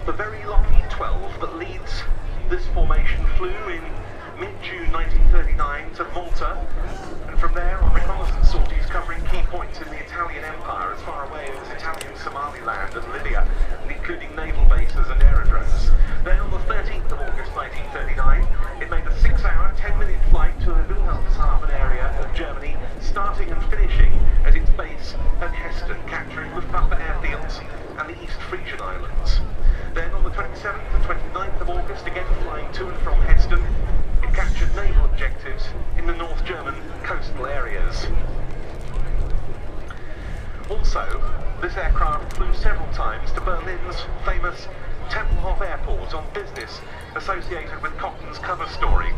The very Lockheed 12 that leads this formation flew in mid-June 1939 to Malta, and from there on reconnaissance sorties covering key points in the Italian Empire as far away as Italian Somaliland and Libya, including naval bases and aerodromes. Then on the 13th of August 1939, it made a 6-hour, 10-minute flight to the Wilhelmshaven area of Germany, starting and finishing at its base at Heston, capturing Luftwaffe airfields and the East Frisian Islands. Then on the 27th and 29th of August, again flying to and from Heston, it captured naval objectives in the North German coastal areas. Also, this aircraft flew several times to Berlin's famous Tempelhof Airport on business associated with Cotton's cover story.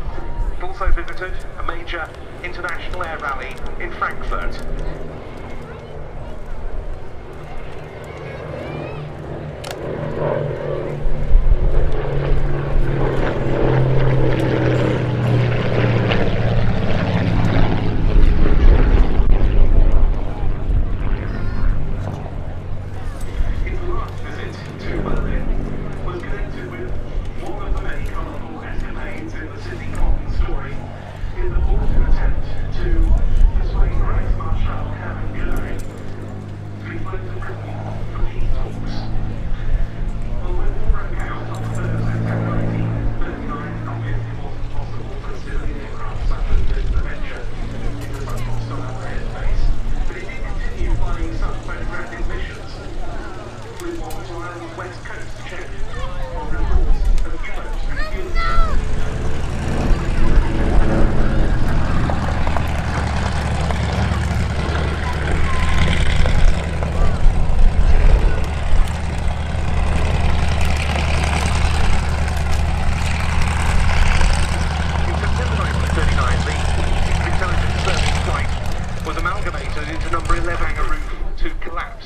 It also visited a major international air rally in Frankfurt.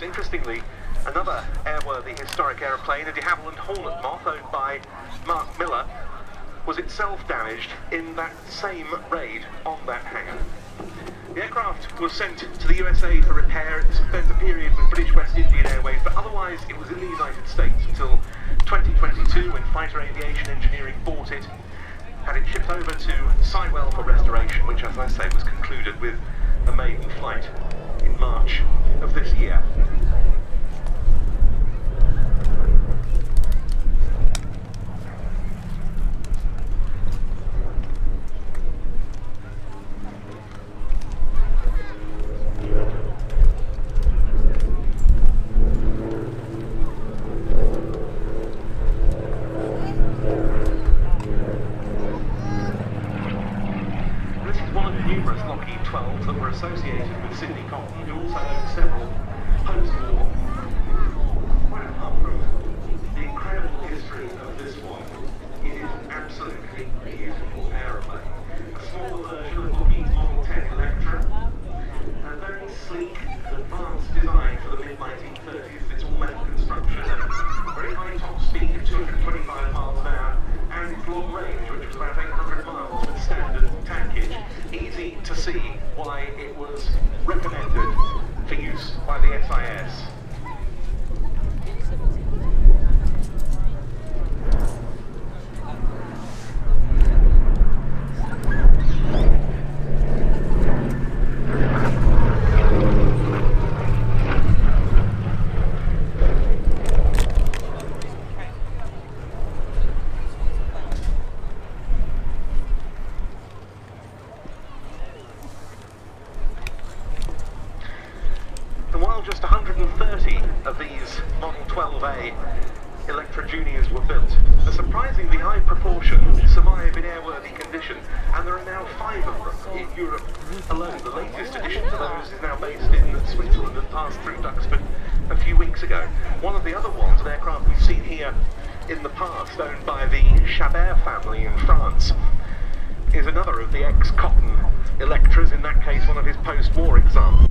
Interestingly, another airworthy historic aeroplane, a de Havilland Hornet Moth owned by Mark Miller, was itself damaged in that same raid on that hangar. The aircraft was sent to the USA for repair. It spent a period with British West Indian Airways, but otherwise it was in the United States until 2022 when Fighter Aviation Engineering bought it, had it shipped over to Sywell for restoration, which, as I say, was concluded with a maiden flight in March of this year. Numerous Lockheed 12s that were associated with Sidney Cotton, who also owned several post-war. Quite apart from the incredible history of this one, it is an absolutely beautiful aeroplane. A small version of Lockheed's Model 10 Electra, a very sleek, advanced design for the mid-1930s. It's all metal construction and very high top speed of 225 miles an hour, and its long range, which was about 800 miles with standard tankage. Easy to see why it was recommended for use by the SIS. While just 130 of these Model 12A Electra Juniors were built, a surprisingly high proportion survive in airworthy condition, and there are now 5 of them in Europe alone. The latest addition to those is now based in Switzerland and passed through Duxford a few weeks ago. One of the other ones, an aircraft we've seen here in the past, owned by the Chabert family in France, is another of the ex-Cotton Electras, in that case one of his post-war examples.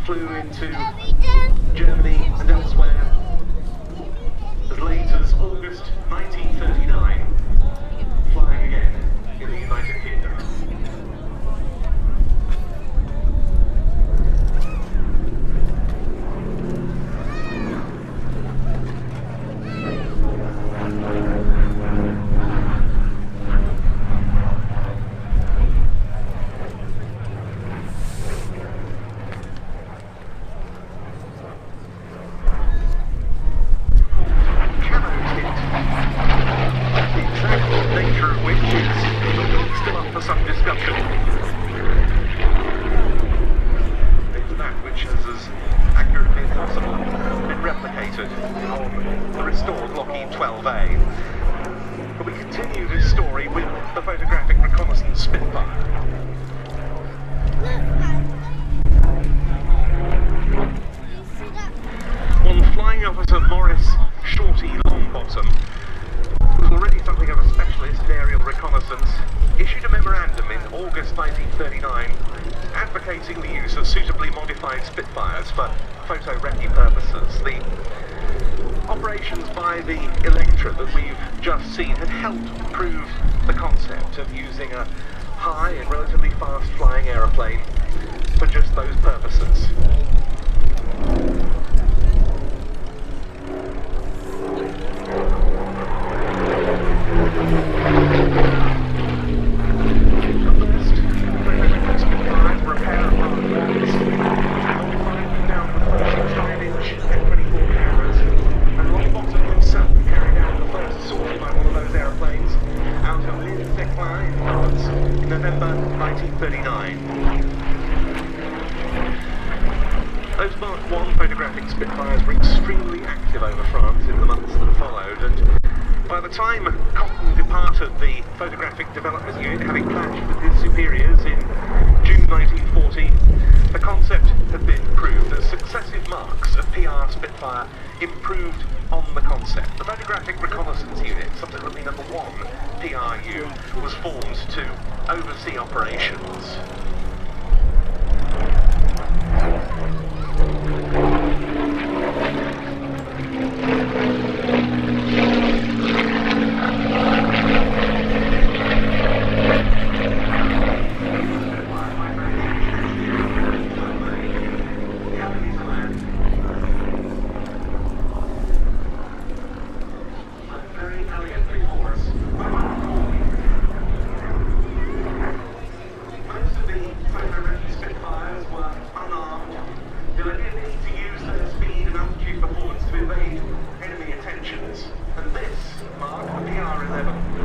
flew into Germany and elsewhere as late as August 1939, flying again in the United Kingdom. Some discussion. It's that which has as accurately as possible been replicated on the restored Lockheed 12A. But we continue this story with the photographic reconnaissance Spitfire. One flying officer Morris Shorty Longbottom, who was already something of a specialist in aerial reconnaissance, issued a memorandum in August 1939 advocating the use of suitably modified Spitfires for photo-recce purposes. The operations by the Electra that we've just seen had helped prove the concept of using a high and relatively fast-flying aeroplane for just those purposes. November 1939. Those Mark I photographic Spitfires were extremely active over France in the months that followed, and by the time Cotton departed the photographic development unit, having clashed with his superiors in June 1940, the concept had been proved as successive marks of PR Spitfire improved on the concept. The photographic reconnaissance unit, subsequently number 1 PRU, was formed to oversee operations. And this marked the PR-11